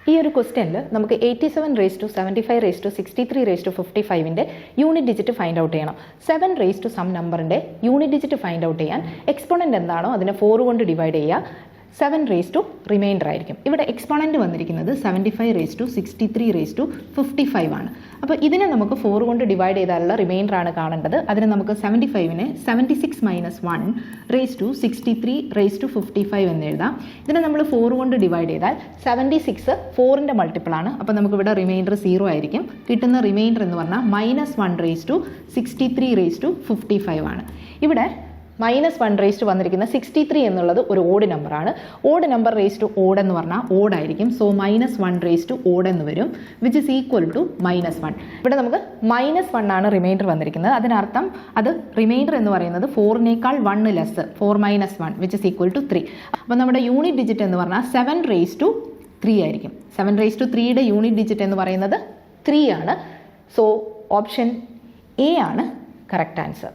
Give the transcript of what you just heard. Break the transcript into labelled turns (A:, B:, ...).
A: ഈ ഒരു ക്വസ്റ്റ്യനിൽ നമുക്ക് 87 യൂണിറ്റ് ഡിജിറ്റ് ഫൈൻഡ് ഔട്ട് ചെയ്യണം. 7 സം നമ്പറിൻ്റെ യൂണിറ്റ് ഡിജിറ്റ് ഫൈൻഡ് ഔട്ട് ചെയ്യാൻ എക്സ്പോണൻ്റ് എന്താണോ അതിനെ 4 കൊണ്ട് ഡിവൈഡ് ചെയ്യുക. 7 റിമൈൻഡർ ആയിരിക്കും. ഇവിടെ എക്സ്പോണൻ്റ് വന്നിരിക്കുന്നത് 75 ആണ്. അപ്പോൾ ഇതിനെ നമുക്ക് 4 കൊണ്ട് ഡിവൈഡ് ചെയ്താലുള്ള റിമൈൻഡർ ആണ് കാണേണ്ടത്. അതിന് നമുക്ക് 75നെ 76 - 1 എന്ന് എഴുതാം. ഇതിനെ നമ്മൾ 4 കൊണ്ട് ഡിവൈഡ് ചെയ്താൽ 76 4ൻ്റെ മൾട്ടിപ്പിൾ ആണ്. അപ്പോൾ നമുക്ക് ഇവിടെ റിമൈൻഡർ 0 ആയിരിക്കും. കിട്ടുന്ന റിമൈൻഡർ എന്ന് പറഞ്ഞാൽ -1 ആണ്. ഇവിടെ -1 വന്നിരിക്കുന്ന 63 എന്നുള്ളത് ഒരു ഓഡ് നമ്പറാണ്. ഓഡ് നമ്പർ ഓഡ് എന്ന് പറഞ്ഞാൽ ഓഡ് ആയിരിക്കും. സോ -1 ഓഡ് എന്ന് വരും, വിച്ച് ഇസ് ഈക്വൽ ടു -1. ഇവിടെ നമുക്ക് -1 ആണ് റിമൈൻഡർ വന്നിരിക്കുന്നത്. അതിനർത്ഥം അത് റിമൈൻഡർ എന്ന് പറയുന്നത് 4നേക്കാൾ 1 less, 4 - 1 which is equal to 3. അപ്പോൾ നമ്മുടെ യൂണിറ്റ് ഡിജിറ്റ് എന്ന് പറഞ്ഞാൽ 7 ആയിരിക്കും. 7 യൂണിറ്റ് ഡിജിറ്റ് എന്ന് പറയുന്നത് 3 ആണ്. സോ ഓപ്ഷൻ എ ആണ് കറക്റ്റ് ആൻസർ.